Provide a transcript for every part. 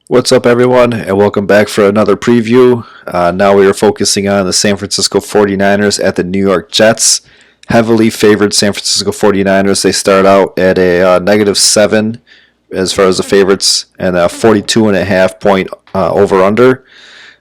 What's up, everyone, and welcome back for another preview. Now we are focusing on the San Francisco 49ers at the New York Jets. Heavily favored San Francisco 49ers. They start out at a -7 as far as the favorites and a 42.5 point over-under.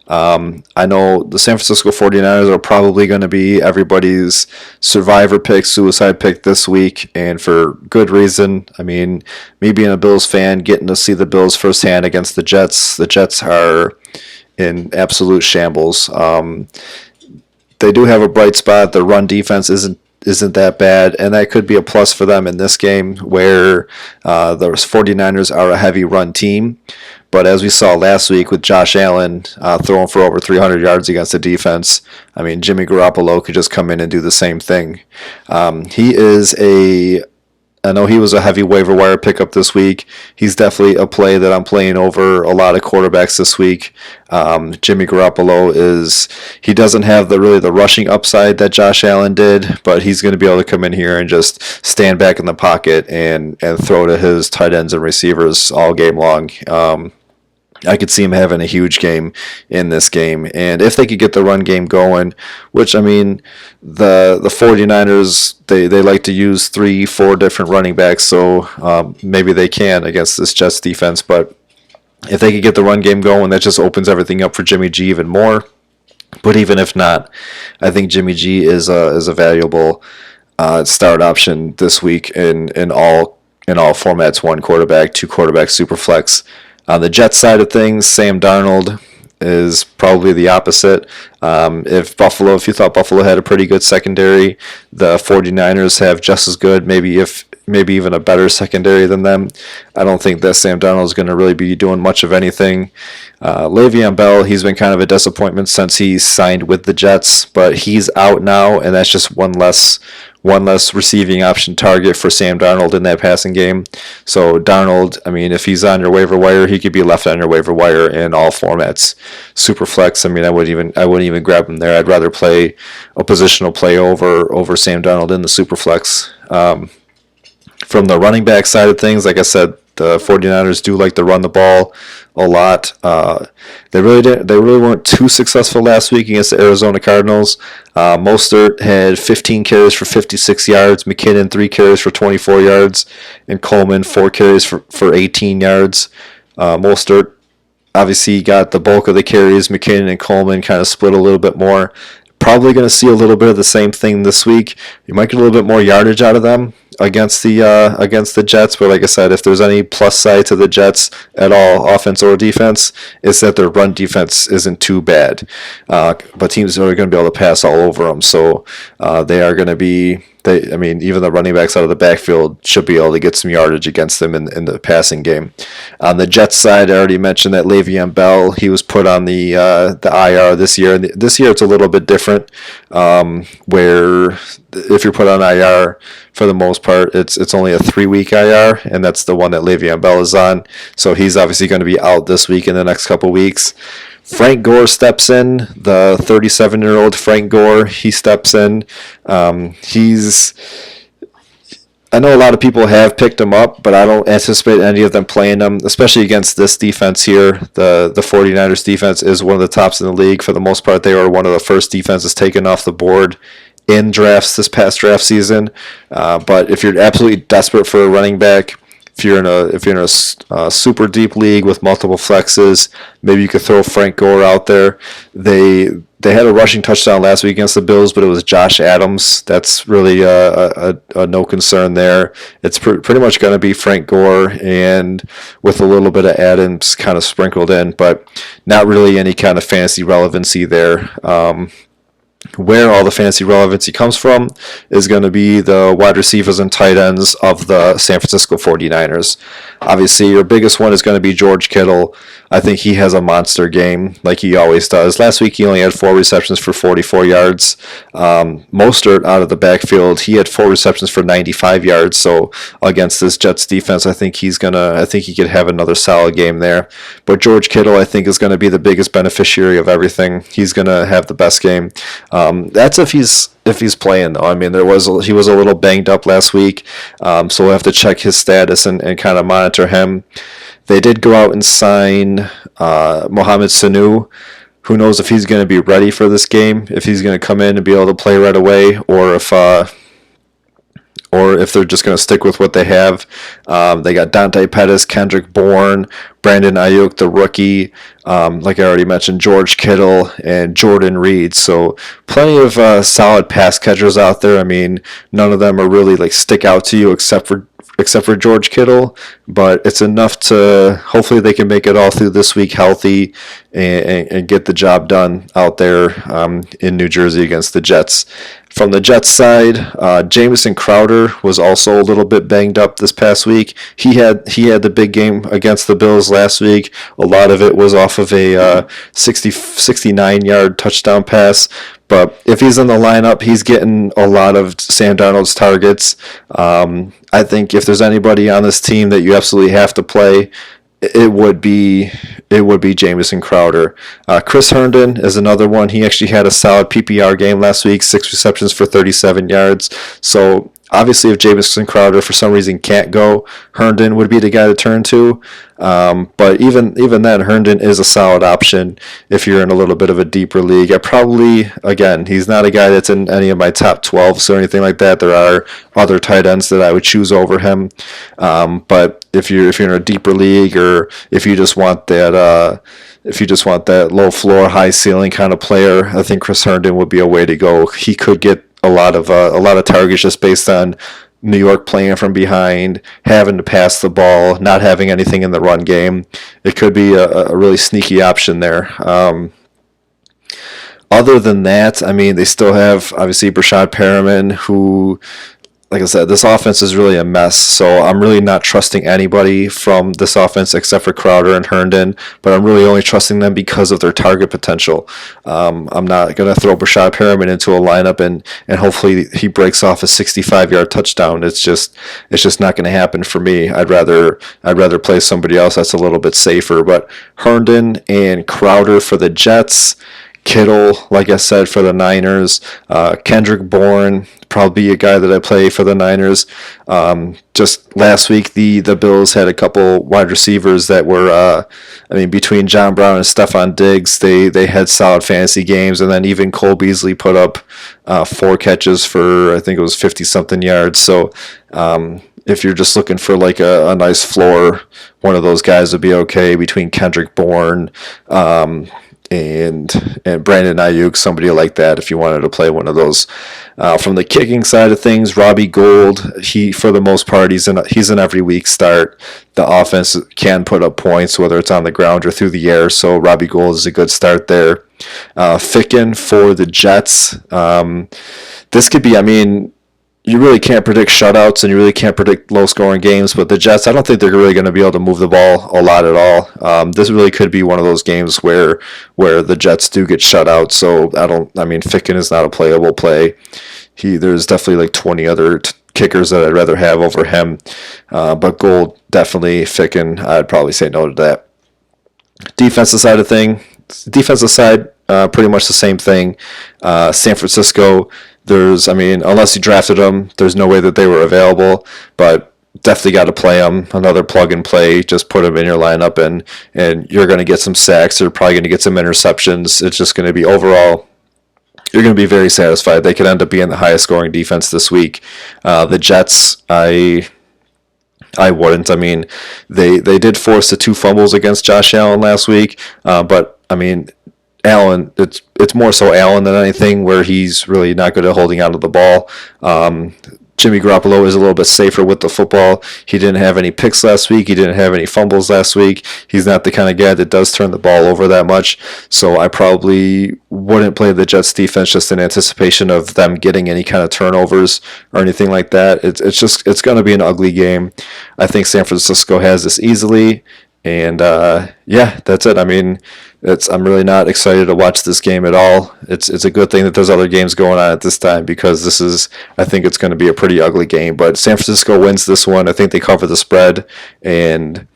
I know the San Francisco 49ers are probably going to be everybody's survivor pick, suicide pick this week, and for good reason. I mean, me being a Bills fan, getting to see the Bills firsthand against the Jets are in absolute shambles. They do have a bright spot. The run defense isn't that bad, and that could be a plus for them in this game where the 49ers are a heavy run team. But as we saw last week with Josh Allen throwing for over 300 yards against the defense, I mean, Jimmy Garoppolo could just come in and do the same thing. I know he was a heavy waiver wire pickup this week. He's definitely a play that I'm playing over a lot of quarterbacks this week. Jimmy Garoppolo he doesn't have the rushing upside that Josh Allen did, but he's going to be able to come in here and just stand back in the pocket and throw to his tight ends and receivers all game long. I could see him having a huge game in this game. And if they could get the run game going, which, I mean, the 49ers, they like to use 3-4 different running backs, so maybe they can against this Jets defense. But if they could get the run game going, that just opens everything up for Jimmy G even more. But even if not, I think Jimmy G is a valuable start option this week in all formats: one quarterback, two quarterback, super flex. On the Jets side of things, Sam Darnold is probably the opposite. If you thought Buffalo had a pretty good secondary, the 49ers have just as good, maybe even a better secondary than them. I don't think that Sam Darnold is going to really be doing much of anything. Le'Veon Bell, he's been kind of a disappointment since he signed with the Jets, but he's out now, and that's just one less receiving option target for Sam Darnold in that passing game. So Darnold, I mean, if he's on your waiver wire, he could be left on your waiver wire in all formats. Super flex, I mean, I wouldn't even grab him there. I'd rather play a positional play over Sam Darnold in the super flex. From the running back side of things, like I said, the 49ers do like to run the ball a lot. They really weren't too successful last week against the Arizona Cardinals. Mostert had 15 carries for 56 yards, McKinnon 3 carries for 24 yards, and Coleman 4 carries for 18 yards. Mostert obviously got the bulk of the carries. McKinnon and Coleman kind of split a little bit more. Probably going to see a little bit of the same thing this week. You might get a little bit more yardage out of them against the Jets, but like I said, if there's any plus side to the Jets at all, offense or defense, it's that their run defense isn't too bad. But teams are going to be able to pass all over them, so they are going to be. Even the running backs out of the backfield should be able to get some yardage against them in the passing game. On the Jets side, I already mentioned that Le'Veon Bell, he was put on the IR this year. And this year it's a little bit different, where if you're put on IR, for the most part, it's only a 3-week IR, and that's the one that Le'Veon Bell is on. So he's obviously going to be out this week and the next couple weeks. Frank Gore steps in, the 37-year-old Frank Gore. He steps in. I know a lot of people have picked him up, but I don't anticipate any of them playing him, especially against this defense here. The 49ers defense is one of the tops in the league. For the most part, they were one of the first defenses taken off the board in drafts this past draft season. But if you're absolutely desperate for a running back, if you're in a super deep league with multiple flexes, maybe you could throw Frank Gore out there. They had a rushing touchdown last week against the Bills, but it was Josh Adams. That's really a no concern there. It's pretty much going to be Frank Gore, and with a little bit of Adams kind of sprinkled in, but not really any kind of fantasy relevancy there. Where all the fantasy relevancy comes from is going to be the wide receivers and tight ends of the San Francisco 49ers. Obviously, your biggest one is going to be George Kittle. I think he has a monster game like he always does. Last week, he only had 4 receptions for 44 yards. Mostert out of the backfield, he had 4 receptions for 95 yards. So against this Jets defense, I think he could have another solid game there. But George Kittle, I think, is going to be the biggest beneficiary of everything. He's going to have the best game. That's if he's playing, though. I mean, he was a little banged up last week, so we'll have to check his status and kind of monitor him. They did go out and sign Mohamed Sanu. Who knows if he's going to be ready for this game, if he's going to come in and be able to play right away, or if they're just going to stick with what they have. They got Dante Pettis, Kendrick Bourne, Brandon Ayuk, the rookie, like I already mentioned, George Kittle, and Jordan Reed. So plenty of solid pass catchers out there. I mean, none of them are really like stick out to you except for George Kittle, but it's enough to hopefully they can make it all through this week healthy and get the job done out there in New Jersey against the Jets. From the Jets side, Jameson Crowder was also a little bit banged up this past week. He had the big game against the Bills last week. A lot of it was off of a 69-yard touchdown pass. But if he's in the lineup, he's getting a lot of Sam Darnold's targets. I think if there's anybody on this team that you absolutely have to play, it would be Jameson Crowder. Chris Herndon is another one. He actually had a solid PPR game last week, 6 receptions for 37 yards. So obviously, if Jameson Crowder for some reason can't go, Herndon would be the guy to turn to. But even then, Herndon is a solid option if you're in a little bit of a deeper league. He's not a guy that's in any of my top 12s or anything like that. There are other tight ends that I would choose over him. But if you're in a deeper league, or if you just want that low floor, high ceiling kind of player, I think Chris Herndon would be a way to go. He could get a lot of targets just based on New York playing from behind, having to pass the ball, not having anything in the run game. It could be a really sneaky option there. Other than that, I mean, they still have obviously Brashad Perriman, who, like I said, this offense is really a mess, so I'm really not trusting anybody from this offense except for Crowder and Herndon, but I'm really only trusting them because of their target potential. I'm not going to throw Brashad Perriman into a lineup and hopefully he breaks off a 65-yard touchdown. It's just not going to happen for me. I'd rather play somebody else that's a little bit safer. But Herndon and Crowder for the Jets, Kittle, like I said, for the Niners, Kendrick Bourne, probably a guy that I play for the Niners. Just last week, the Bills had a couple wide receivers that were, between John Brown and Stephon Diggs, they had solid fantasy games, and then even Cole Beasley put up 4 catches for, I think it was 50-something yards. So if you're just looking for like a nice floor, one of those guys would be okay between Kendrick Bourne, and Brandon Ayuk, somebody like that, if you wanted to play one of those. From the kicking side of things, Robbie Gould, he for the most part he's an every week start. The offense can put up points whether it's on the ground or through the air, so Robbie Gould is a good start there. Ficken for the Jets. This could be, you really can't predict shutouts and you really can't predict low-scoring games, but the Jets, I don't think they're really going to be able to move the ball a lot at all. This really could be one of those games where the Jets do get shut out, so Ficken is not a playable play. There's definitely like 20 other kickers that I'd rather have over him, but Gould, definitely. Ficken, I'd probably say no to that. Defensive side, pretty much the same thing. San Francisco, unless you drafted them, there's no way that they were available, but definitely got to play them. Another plug and play, just put them in your lineup and you're going to get some sacks. You're probably going to get some interceptions. It's just going to be overall, you're going to be very satisfied. They could end up being the highest scoring defense this week. The Jets, I wouldn't. They did force the 2 fumbles against Josh Allen last week, but Allen, it's more so Allen than anything, where he's really not good at holding onto the ball. Jimmy Garoppolo is a little bit safer with the football. He didn't have any picks last week. He didn't have any fumbles last week. He's not the kind of guy that does turn the ball over that much. So I probably wouldn't play the Jets defense just in anticipation of them getting any kind of turnovers or anything like that. It's going to be an ugly game. I think San Francisco has this easily. And that's it. I'm really not excited to watch this game at all. It's a good thing that there's other games going on at this time, because I think it's going to be a pretty ugly game. But San Francisco wins this one. I think they cover the spread, and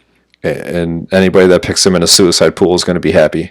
anybody that picks them in a suicide pool is going to be happy.